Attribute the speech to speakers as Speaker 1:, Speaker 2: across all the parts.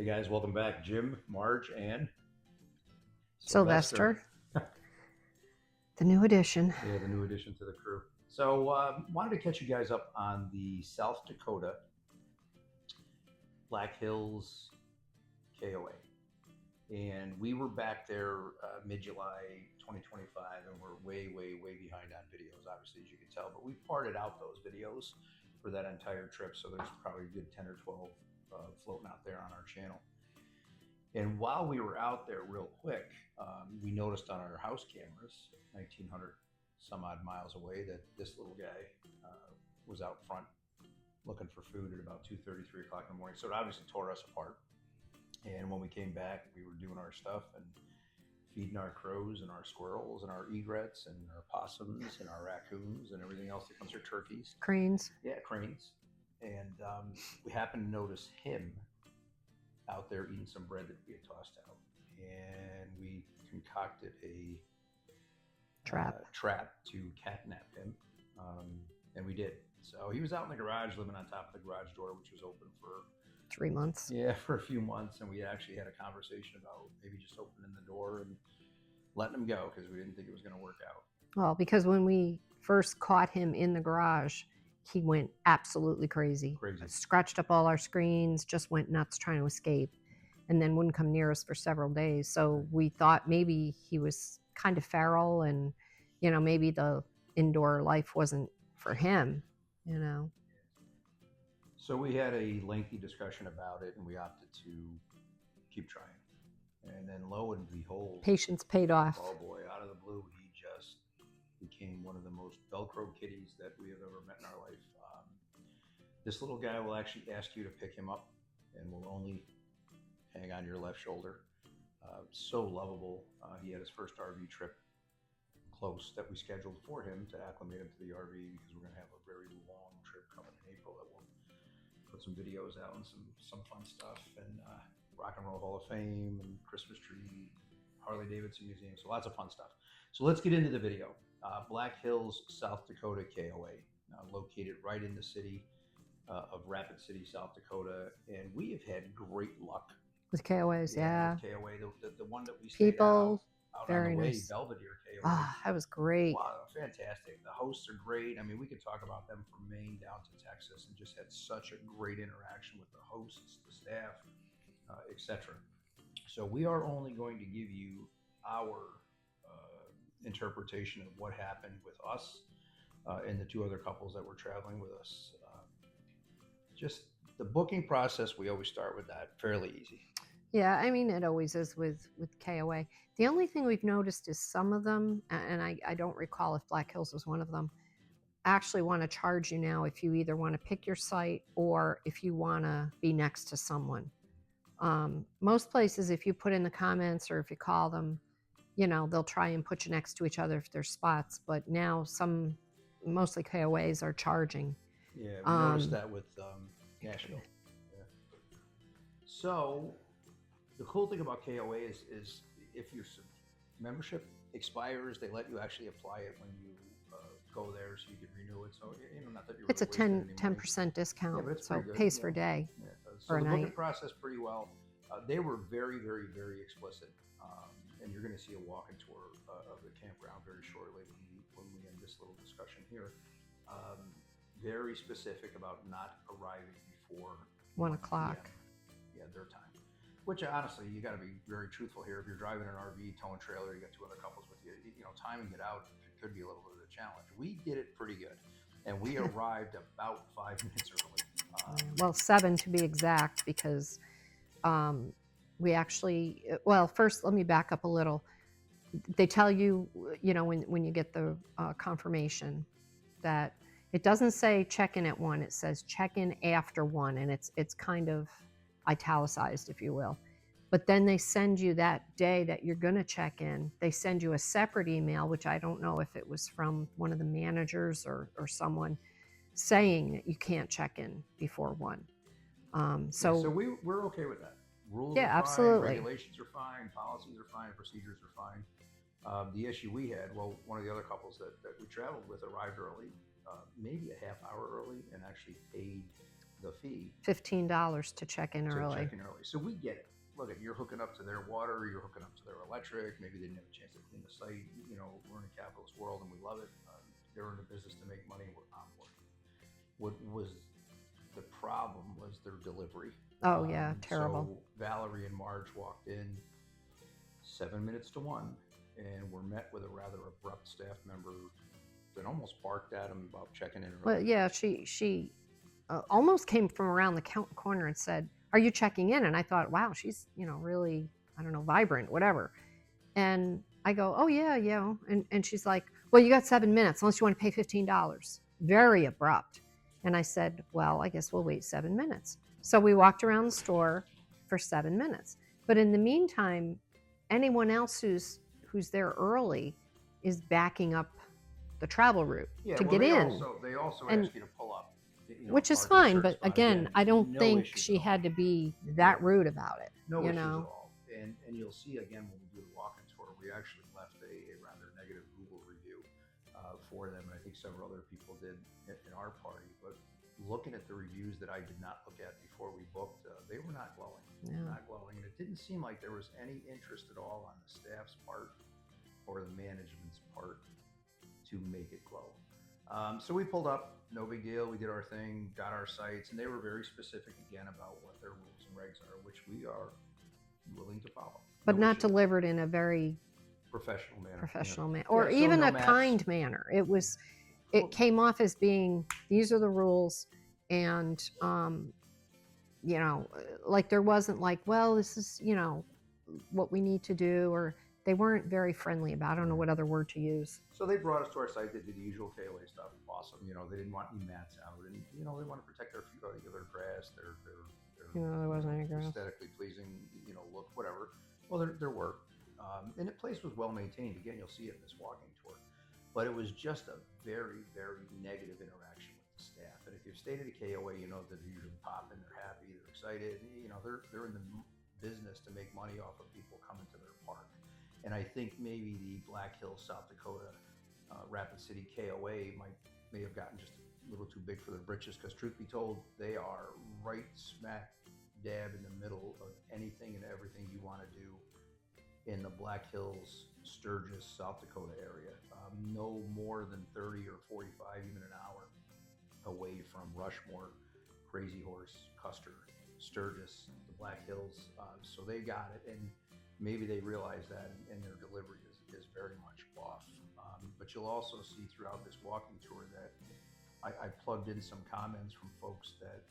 Speaker 1: Hey guys, welcome back. Jim, Marge, and
Speaker 2: Sylvester, the new addition.
Speaker 1: Yeah, the new addition to the crew. So, wanted to catch you guys up on the South Dakota BlackHills KOA. And we were back there mid-July 2025, and we're way, way, way behind on videos, obviously, as you can tell. But we parted out those videos for that entire trip, so there's probably a good 10 or 12 floating out there on our channel. And while we were out there, real quick, we noticed on our house cameras, 1,900 some odd miles away, that this little guy was out front looking for food at about 2:30, 3 o'clock in the morning. So it obviously tore us apart. And when we came back, we were doing our stuff and feeding our crows and our squirrels and our egrets and our possums and our raccoons and everything else that comes with turkeys.
Speaker 2: Cranes.
Speaker 1: Yeah, cranes. And we happened to notice him out there eating some bread that we had tossed out. And we concocted a trap to catnap him. And we did. So he was out in the garage, living on top of the garage door, which was open for
Speaker 2: 3 months.
Speaker 1: Yeah, for a few months. And we actually had a conversation about maybe just opening the door and letting him go because we didn't think it was going to work out.
Speaker 2: Well, because when we first caught him in the garage, he went absolutely crazy. Scratched up all our screens, just went nuts trying to escape, and then wouldn't come near us for several days. So we thought maybe he was kind of feral and, maybe the indoor life wasn't for him,
Speaker 1: So we had a lengthy discussion about it, and we opted to keep trying. And then lo and behold,
Speaker 2: patience paid off.
Speaker 1: Oh boy, out of the blue, he just became one of the most Velcro kitties that we have ever met in our life. This little guy will actually ask you to pick him up and will only hang on your left shoulder. So lovable. He had his first RV trip close that we scheduled for him to acclimate him to the RV because we're going to have a very long trip coming in April that we'll put some videos out and some fun stuff, and Rock and Roll Hall of Fame and Christmas tree, Harley Davidson Museum, so lots of fun stuff. So let's get into the video. BlackHills, South Dakota KOA, located right in the city of Rapid City, South Dakota, and we have had great luck
Speaker 2: with KOAs. Yeah.
Speaker 1: With KOA, the one that we stayed out
Speaker 2: very
Speaker 1: on the way,
Speaker 2: nice.
Speaker 1: Belvedere KOA.
Speaker 2: Ah, that was great.
Speaker 1: Wow, fantastic. The hosts are great. I mean, we could talk about them from Maine down to Texas, and just had such a great interaction with the hosts, the staff, etc. So we are only going to give you our interpretation of what happened with us and the two other couples that were traveling with us. Just the booking process, we always start with that, fairly easy.
Speaker 2: Yeah, I mean, it always is with KOA. The only thing we've noticed is some of them, and I don't recall if BlackHills was one of them, actually want to charge you now if you either want to pick your site or if you want to be next to someone. Most places, if you put in the comments or if you call them, they'll try and put you next to each other if there's spots. But now mostly KOAs are charging.
Speaker 1: Yeah, we noticed that with Nashville. Yeah. So the cool thing about KOA is if your membership expires, they let you actually apply it when you go there, so you can renew it. So not that you're
Speaker 2: it's
Speaker 1: really
Speaker 2: a 10% discount,
Speaker 1: yeah,
Speaker 2: so it pays for a day.
Speaker 1: Yeah,
Speaker 2: so
Speaker 1: the
Speaker 2: booking
Speaker 1: night. Process pretty well. They were very, very, very explicit, and you're going to see a walking tour of the campground very shortly when we end this little discussion here. Very specific about not arriving before
Speaker 2: 1 o'clock.
Speaker 1: Yeah, their time. Which honestly, you got to be very truthful here. If you're driving an RV, towing trailer, you got two other couples with you. Timing it out could be a little bit of a challenge. We did it pretty good, and we arrived about 5 minutes early.
Speaker 2: Well, 7 to be exact, because we actually. Well, first, let me back up a little. They tell you, when you get the confirmation, that it doesn't say check in at 1. It says check in after 1, and it's kind of italicized, if you will. But then they send you that day that you're going to check in, they send you a separate email, which I don't know if it was from one of the managers or someone, saying that you can't check in before 1. So
Speaker 1: we're okay with that. Rules
Speaker 2: yeah,
Speaker 1: are fine,
Speaker 2: absolutely.
Speaker 1: Regulations are fine, policies are fine, procedures are fine. The issue we had, one of the other couples that we traveled with arrived early, maybe a half hour early, and actually paid the fee.
Speaker 2: $15 to check in early.
Speaker 1: Check in early. So we get it. Look, you're hooking up to their water, you're hooking up to their electric. Maybe they didn't have a chance to clean the site. You know, we're in a capitalist world and we love it. They're in the business to make money. We're on board. What was the problem was their delivery.
Speaker 2: Oh yeah, terrible.
Speaker 1: So Valerie and Marge walked in 7 minutes to 1, and were met with a rather abrupt staff member that almost barked at them about checking in early.
Speaker 2: Well, yeah, she almost came from around the corner and said, "Are you checking in?" And I thought, wow, she's, you know, really, I don't know, vibrant, whatever. And I go, "Oh yeah, yeah." And she's like, "Well, you got 7 minutes unless you want to pay $15. Very abrupt. And I said, "Well, I guess we'll wait 7 minutes." So we walked around the store for 7 minutes. But in the meantime, anyone else who's there early is backing up the travel route to get in.
Speaker 1: They also ask you to pull up, you know,
Speaker 2: which is fine, but again, I don't think she had to be that rude about it.
Speaker 1: No
Speaker 2: you
Speaker 1: issues
Speaker 2: know?
Speaker 1: at all. And you'll see again when we do the walk-in tour, we actually left a rather negative Google review for them, and I think several other people did in our party. But looking at the reviews that I did not look at before we booked, they were not glowing.
Speaker 2: Yeah.
Speaker 1: Not glowing, and it didn't seem like there was any interest at all on the staff's part or the management's part to make it glow. So we pulled up, no big deal. We did our thing, got our sites, and they were very specific again about what their rules and regs are, which we are willing to follow.
Speaker 2: But not delivered in a very
Speaker 1: professional manner.
Speaker 2: Or even a kind manner. It came off as being, these are the rules, and you know, like there wasn't like, well, this is, you know, what we need to do, or they weren't very friendly about it. I don't know what other word to use.
Speaker 1: So they brought us to our site. They did the usual KOA stuff. Awesome. You know, they didn't want any mats out, and you know, they want to protect their grass, their
Speaker 2: there wasn't any grass.
Speaker 1: Aesthetically pleasing, you know, look, whatever. Well, there were, and the place was well maintained. Again, you'll see it in this walking tour, but it was just a very, very negative interaction with the staff. And if you've stayed at a KOA, you know that they're usually popping, they're happy, they're excited. You know, they're in the business to make money off of people coming to their park. And I think maybe the BlackHills, South Dakota, Rapid City KOA may have gotten just a little too big for their britches, because truth be told, they are right smack dab in the middle of anything and everything you want to do in the BlackHills, Sturgis, South Dakota area. No more than 30 or 45, even an hour away from Rushmore, Crazy Horse, Custer, Sturgis, the BlackHills. So they got it, and maybe they realize that, and their delivery is very much off. But you'll also see throughout this walking tour that I plugged in some comments from folks that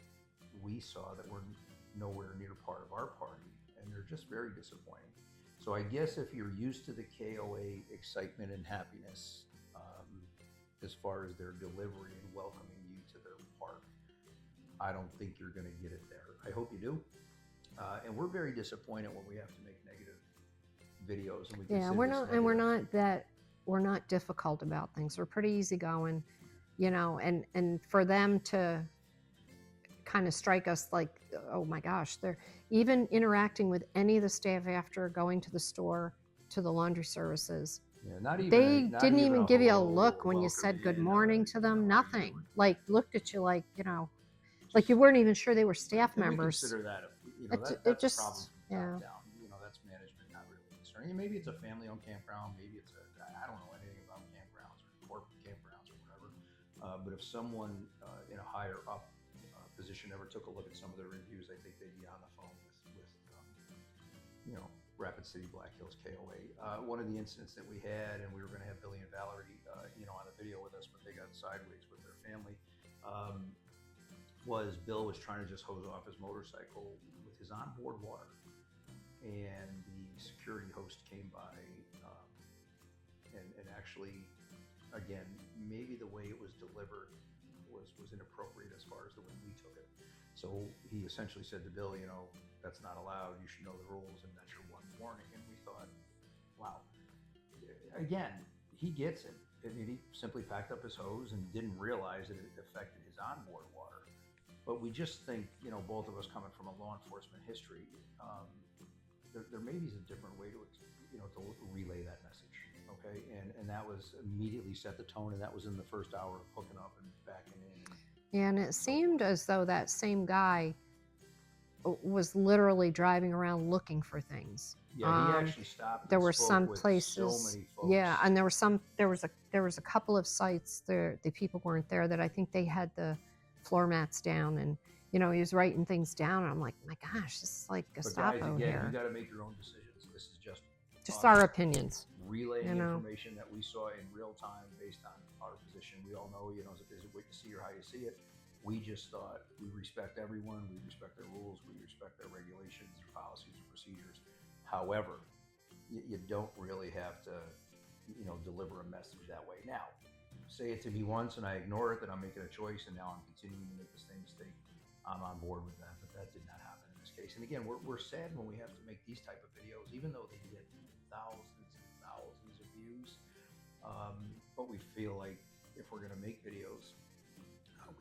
Speaker 1: we saw that were nowhere near part of our party, and they're just very disappointing. So I guess if you're used to the KOA excitement and happiness, as far as their delivery and welcoming you to their park, I don't think you're going to get it there. I hope you do. And we're very disappointed when we have to make negative videos. And
Speaker 2: we're not difficult about things. We're pretty easygoing, you know, and for them to kind of strike us like, oh my gosh, they're even interacting with any of the staff after going to the store, to the laundry services.
Speaker 1: Yeah,
Speaker 2: they didn't even give you a look when you said good morning to them. Nothing. Like looked at you like, you know, like you weren't even sure they were staff members.
Speaker 1: We consider that, you know, that's just, a problem from top down. You know, that's management not really concerned. Maybe it's a family-owned campground. Maybe it's I don't know anything about campgrounds or corporate campgrounds or whatever. But if someone in a higher up position ever took a look at some of their reviews, I think they'd be on the phone with you know, Rapid City BlackHills KOA. One of the incidents that we had, and we were going to have Billy and Valerie, you know, on the video with us, but they got sideways with their family. Was Bill was trying to just hose off his motorcycle with his onboard water, and the security host came by, and actually, again, maybe the way it was delivered was inappropriate as far as the way we took it. So he essentially said to Bill, you know, that's not allowed. You should know the rules, and that's your one warning. And we thought, wow. Again, he gets it. I mean, he simply packed up his hose and didn't realize that it affected his onboard water. But we just think, you know, both of us coming from a law enforcement history, there maybe is a different way to, you know, to relay that message. Okay, and that was immediately set the tone, and that was in the first hour of hooking up and backing in.
Speaker 2: And it seemed as though that same guy was literally driving around looking for things.
Speaker 1: Yeah, he actually stopped
Speaker 2: There
Speaker 1: and
Speaker 2: were
Speaker 1: spoke
Speaker 2: some
Speaker 1: with
Speaker 2: places,
Speaker 1: so many folks.
Speaker 2: yeah, and there was a couple of sites there. The people weren't there that I think they had the floor mats down, and he was writing things down. And I'm like, my gosh, this is like
Speaker 1: But
Speaker 2: Gestapo
Speaker 1: guys, again,
Speaker 2: here.
Speaker 1: you got to make your own decisions. This is just
Speaker 2: Our opinions.
Speaker 1: relaying information that we saw in real time based on our position. We all know, is it what you see or how you see it? We just thought we respect everyone, we respect their rules, we respect their regulations, their policies, and procedures. However, you don't really have to, deliver a message that way. Now, say it to me once and I ignore it, then I'm making a choice, and now I'm continuing to make the same mistake. I'm on board with that, but that did not happen in this case. And again, we're sad when we have to make these type of videos, even though they get thousands and thousands of views. But we feel like if we're going to make videos,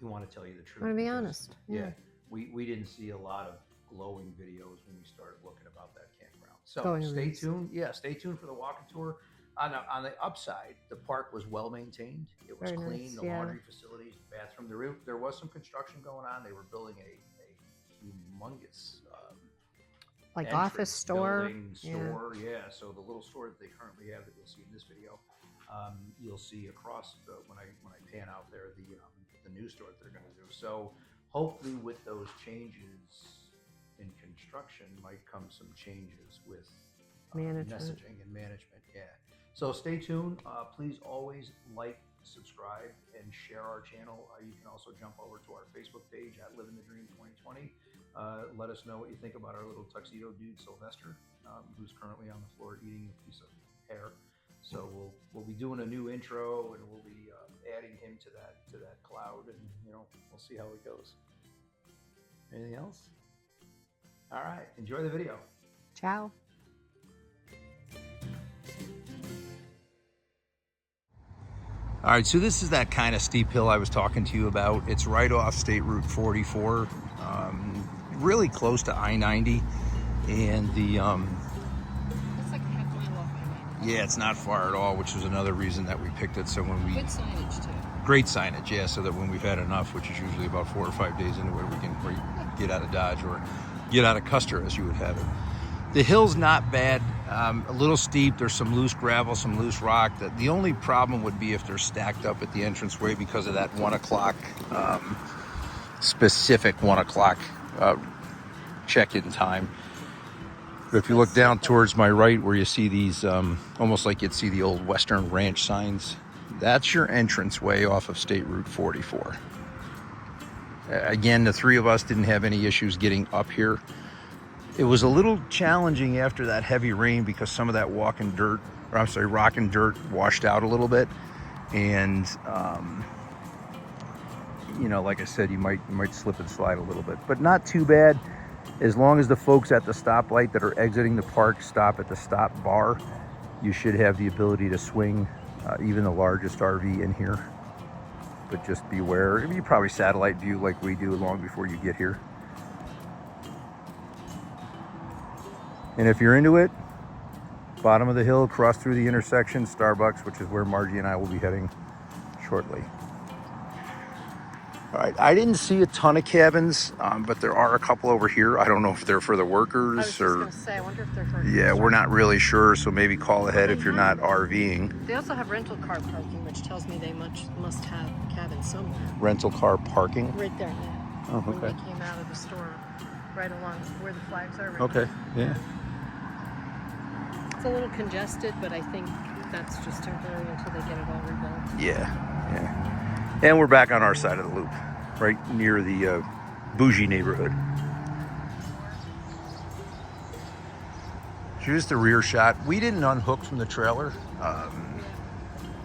Speaker 1: we want to tell you the truth.
Speaker 2: I want to be honest.
Speaker 1: Yeah, we didn't see a lot of glowing videos when we started looking about that campground. So stay tuned. Yeah, stay tuned for the walking tour. On the upside, the park was well maintained. It was
Speaker 2: Very
Speaker 1: clean.
Speaker 2: nice,
Speaker 1: The
Speaker 2: yeah.
Speaker 1: laundry facilities, the bathroom. There was some construction going on. They were building a humongous
Speaker 2: like
Speaker 1: entrance,
Speaker 2: office store.
Speaker 1: store. Yeah. So the little store that they currently have that you'll see in this video, you'll see across when I pan out there the new store that they're going to do. So hopefully with those changes in construction might come some changes with messaging and management. Yeah. So stay tuned. Please always like, subscribe, and share our channel. You can also jump over to our Facebook page at Living the Dream 2020. Let us know what you think about our little tuxedo dude, Sylvester, who's currently on the floor eating a piece of hair. So we'll be doing a new intro, and we'll be adding him to that cloud, and we'll see how it goes. Anything else? All right. Enjoy the video.
Speaker 2: Ciao.
Speaker 1: All right, so this is that kind of steep hill I was talking to you about. It's right off State Route 44, really close to I-90, and the
Speaker 2: It's like a half mile off I-90.
Speaker 1: yeah, it's not far at all, which was another reason that we picked it. So when we
Speaker 2: Good signage too.
Speaker 1: great signage, yeah, so that when we've had enough, which is usually about 4 or 5 days into it, we can get out of Dodge or get out of Custer, as you would have it. The hill's not bad, a little steep. There's some loose gravel, some loose rock. The only problem would be if they're stacked up at the entranceway because of that 1 o'clock, specific 1 o'clock check-in time. But if you look down towards my right where you see these, almost like you'd see the old Western Ranch signs, that's your entranceway off of State Route 44. Again, the three of us didn't have any issues getting up here. It was a little challenging after that heavy rain because some of that rock and dirt washed out a little bit. And, like I said, you might slip and slide a little bit, but not too bad. As long as the folks at the stoplight that are exiting the park stop at the stop bar, you should have the ability to swing even the largest RV in here. But just beware. You probably satellite view like we do long before you get here. And if you're into it, bottom of the hill, cross through the intersection, Starbucks, which is where Margie and I will be heading shortly. All right, I didn't see a ton of cabins, but there are a couple over here. I don't know if they're for the workers
Speaker 2: I was just going to say, I wonder if they're for...
Speaker 1: Yeah, we're not really sure, so maybe call ahead if you're not RVing.
Speaker 2: They also have rental car parking, which tells me they must have cabins somewhere.
Speaker 1: Rental car parking?
Speaker 2: Right there, yeah.
Speaker 1: Oh, okay.
Speaker 2: When we came out of the store, right along where the flags are. Right
Speaker 1: Okay, yeah.
Speaker 2: It's a little congested, but I think that's just temporary until they get it all rebuilt.
Speaker 1: Yeah. And we're back on our side of the loop, right near the bougie neighborhood. Here's the rear shot. We didn't unhook from the trailer.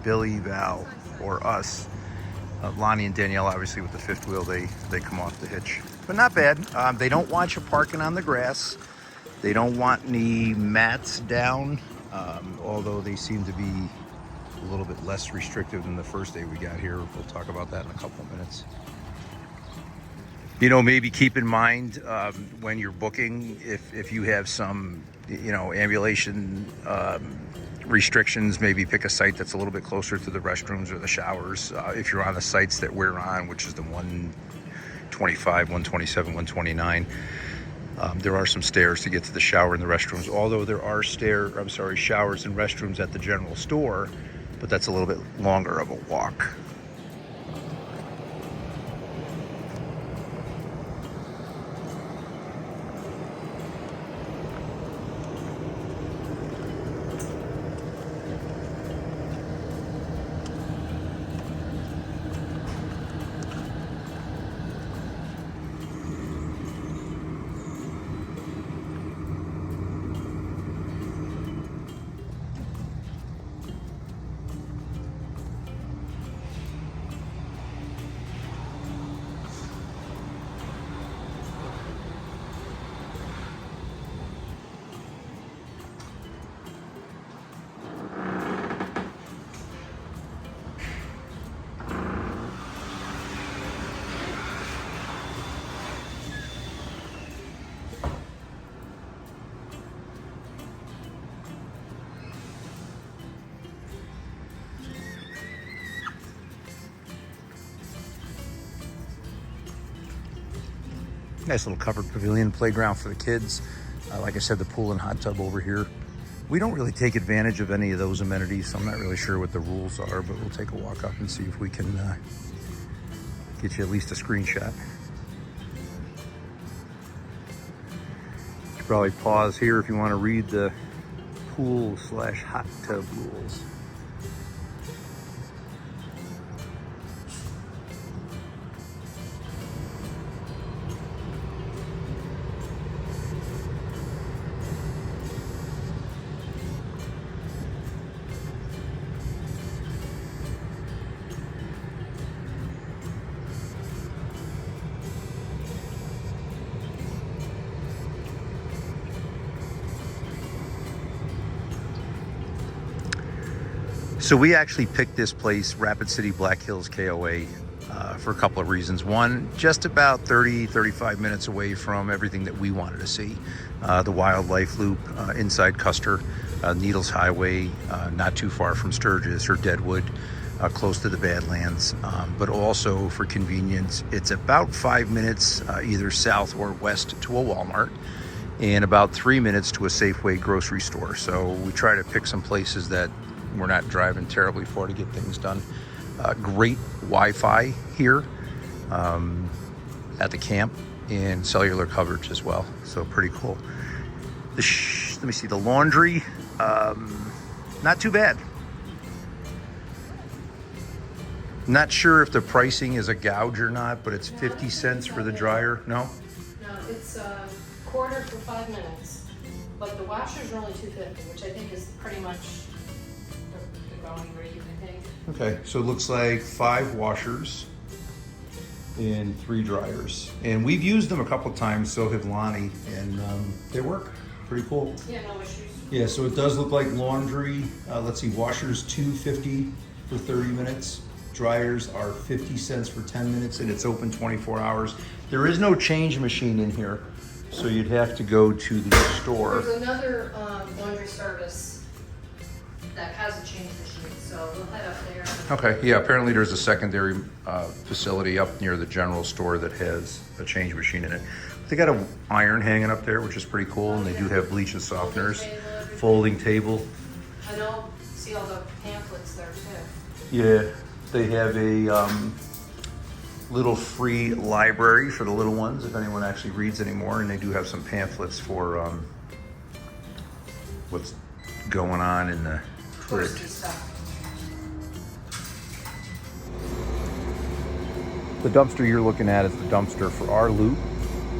Speaker 1: Billy, Val, or us. Lonnie and Danielle, obviously, with the fifth wheel, they come off the hitch. But not bad. They don't want you parking on the grass. They don't want any mats down, although they seem to be a little bit less restrictive than the first day we got here. We'll talk about that in a couple of minutes. Maybe keep in mind when you're booking, if you have some, ambulation restrictions, maybe pick a site that's a little bit closer to the restrooms or the showers. If you're on the sites that we're on, which is the 125, 127, 129, there are some stairs to get to the shower and the restrooms. Although there are showers and restrooms at the general store, but that's a little bit longer of a walk. Nice little covered pavilion playground for the kids. Like I said, the pool and hot tub over here. We don't really take advantage of any of those amenities, so I'm not really sure what the rules are, but we'll take a walk up and see if we can get you at least a screenshot. You should probably pause here if you want to read the pool/hot tub rules. So we actually picked this place, Rapid City BlackHills KOA, for a couple of reasons. One, just about 30-35 minutes away from everything that we wanted to see. The wildlife loop inside Custer, Needles Highway, not too far from Sturgis or Deadwood, close to the Badlands. But also for convenience, it's about 5 minutes either south or west to a Walmart, and about 3 minutes to a Safeway grocery store. So we try to pick some places that we're not driving terribly far to get things done. Great Wi-Fi here at the camp, and cellular coverage as well. So pretty cool. Let me see, the laundry, not too bad. Not sure if the pricing is a gouge or not, but it's 50 cents for the dryer. No?
Speaker 2: No, it's a quarter for 5 minutes, but the washers are only $2.50, which I think is pretty much the going rate, I think.
Speaker 1: Okay, so it looks like 5 washers and 3 dryers. And we've used them a couple times, so have Lonnie, and they work. Pretty cool.
Speaker 2: Yeah, no issues.
Speaker 1: Yeah, so it does look like laundry. Let's see, washers $2.50 for 30 minutes. Dryers are 50 cents for 10 minutes, and it's open 24 hours. There is no change machine in here, so you'd have to go to the store.
Speaker 2: There's another laundry service that has a change machine, so we'll head up there.
Speaker 1: Okay, yeah, apparently there's a secondary facility up near the general store that has a change machine in it. They got an iron hanging up there, which is pretty cool, and they do have bleach and softeners. Folding table.
Speaker 2: I know, see all the pamphlets there too.
Speaker 1: Yeah, they have a little free library for the little ones, if anyone actually reads anymore, and they do have some pamphlets for what's going on in the fridge. The dumpster you're looking at is the dumpster for our loop,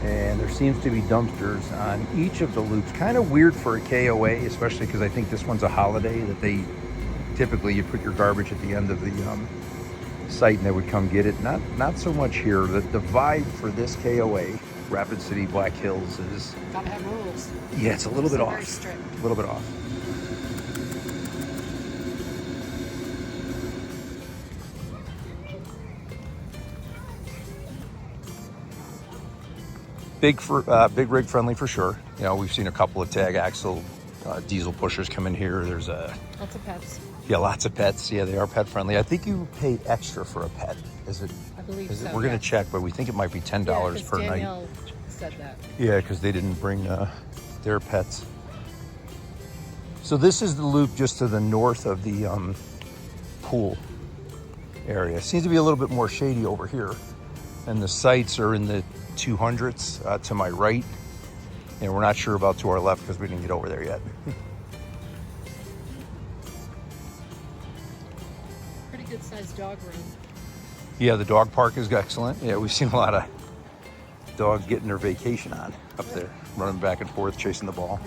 Speaker 1: and there seems to be dumpsters on each of the loops. Kind of weird for a KOA, especially because I think this one's a holiday that they typically you put your garbage at the end of the site and they would come get it. Not so much here. The vibe for this KOA, Rapid City BlackHills, is
Speaker 2: Gotta have rules.
Speaker 1: yeah, it's a little bit
Speaker 2: Very
Speaker 1: off.
Speaker 2: strict.
Speaker 1: A little bit off. Big rig friendly for sure. You know, we've seen a couple of tag axle diesel pushers come in here. There's
Speaker 2: Lots of pets.
Speaker 1: yeah, lots of pets. Yeah, they are pet friendly. I think you pay extra for a pet. Is it?
Speaker 2: I believe
Speaker 1: Is
Speaker 2: so.
Speaker 1: it? We're gonna check, but we think it might be $10 per night.
Speaker 2: Danielle said that.
Speaker 1: Yeah, because they didn't bring their pets. So this is the loop just to the north of the pool area. Seems to be a little bit more shady over here. And the sites are in the 200s to my right. And we're not sure about to our left because we didn't get over there yet.
Speaker 2: Pretty good sized dog room.
Speaker 1: Yeah, the dog park is excellent. Yeah, we've seen a lot of dogs getting their vacation on up there, running back and forth, chasing the ball.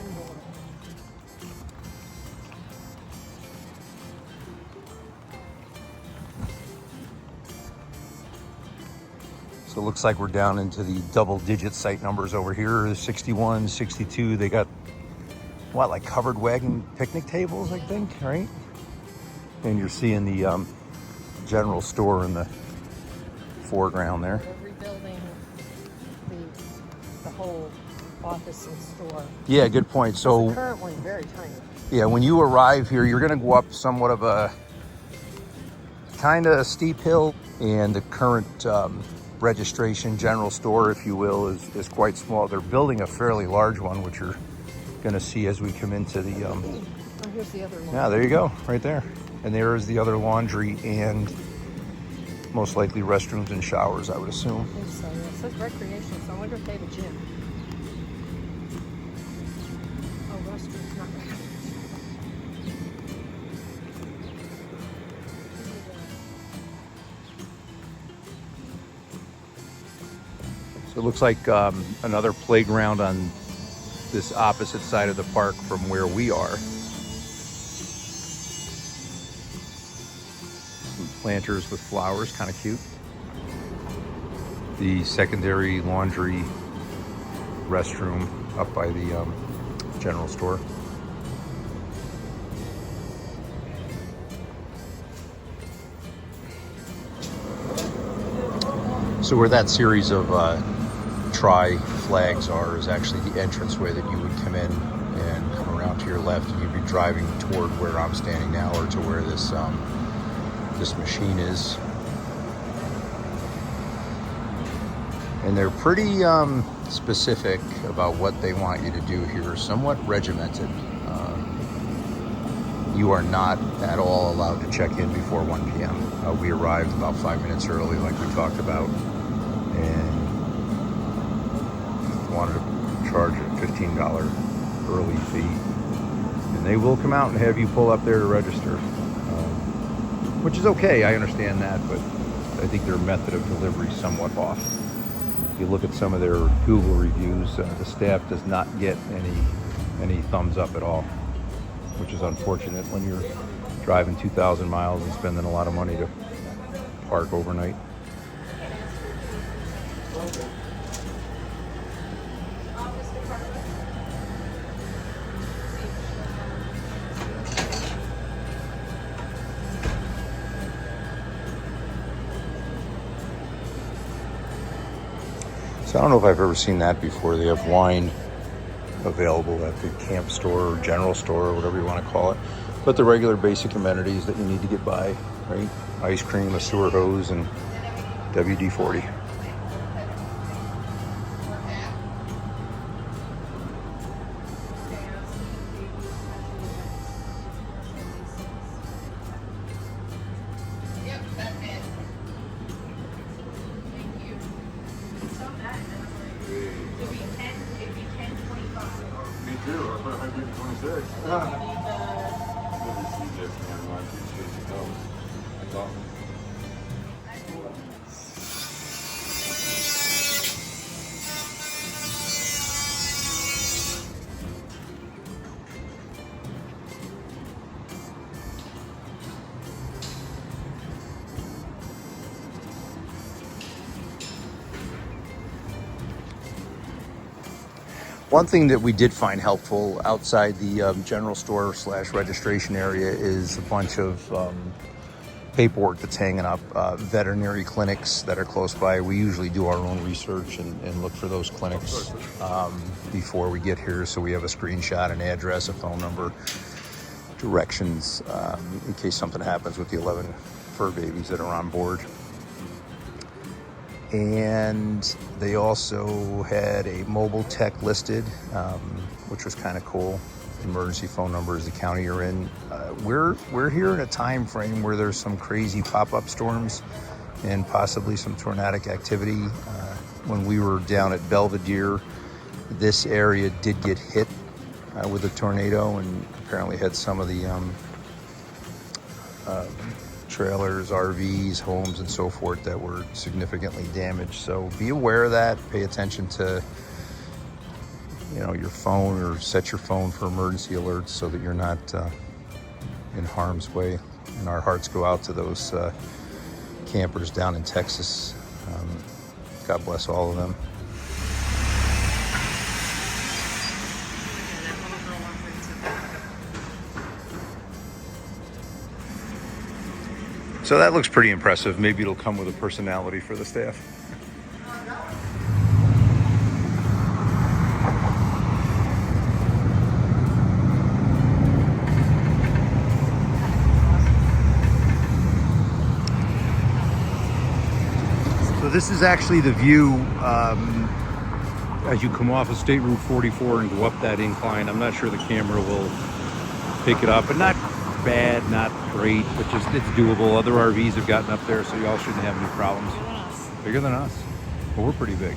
Speaker 1: So it looks like we're down into the double-digit site numbers over here, 61, 62. They got, what, like covered wagon picnic tables, I think, right? And you're seeing the general store in the foreground there.
Speaker 2: They're rebuilding the whole office and store.
Speaker 1: Yeah, good point. So
Speaker 2: the current one's very tiny.
Speaker 1: Yeah, when you arrive here, you're going to go up somewhat of a kind of steep hill, and the current registration general store, if you will, is quite small. They're building a fairly large one, which you're going to see as we come into the
Speaker 2: Oh, here's the other one.
Speaker 1: yeah, there you go, right there. And there is the other laundry and most likely restrooms and showers, I would assume.
Speaker 2: I think so, yeah. It says recreation, so I wonder if they have a gym. Oh, restrooms, not recreation.
Speaker 1: So it looks like another playground on this opposite side of the park from where we are. Some planters with flowers, kind of cute. The secondary laundry restroom up by the general store. So where that series of tri flags are is actually the entranceway that you would come in and come around to your left, and you'd be driving toward where I'm standing now, or to where this this machine is. And they're pretty specific about what they want you to do here, somewhat regimented. You are not at all allowed to check in before 1 p.m. We arrived about 5 minutes early, like we talked about, and wanted to charge a $15 early fee. And they will come out and have you pull up there to register, which is okay, I understand that, but I think their method of delivery is somewhat off. If you look at some of their Google reviews, the staff does not get any thumbs up at all, which is unfortunate when you're driving 2,000 miles and spending a lot of money to park overnight. So I don't know if I've ever seen that before. They have wine available at the camp store or general store or whatever you want to call it. But the regular basic amenities that you need to get by, right? Ice cream, a sewer hose, and WD-40.
Speaker 3: Me too. I put 126. Let me see this, man. I appreciate you coming. That's awesome.
Speaker 1: One thing that we did find helpful outside the general store / registration area is a bunch of paperwork that's hanging up, veterinary clinics that are close by. We usually do our own research and look for those clinics before we get here. So we have a screenshot, an address, a phone number, directions in case something happens with the 11 fur babies that are on board. And they also had a mobile tech listed, which was kind of cool. Emergency phone number is the county you're in. We're here in a time frame where there's some crazy pop-up storms and possibly some tornadic activity. When we were down at Belvedere, this area did get hit with a tornado and apparently had some of the trailers, RVs, homes, and so forth that were significantly damaged. So be aware of that. Pay attention to your phone, or set your phone for emergency alerts so that you're not in harm's way. And our hearts go out to those campers down in Texas. God bless all of them. So that looks pretty impressive. Maybe it'll come with a personality for the staff. So this is actually the view as you come off of State Route 44 and go up that incline. I'm not sure the camera will pick it up, but not bad, not great, but just it's doable. Other RVs have gotten up there, so y'all shouldn't have any problems. Bigger than us. But we're pretty big.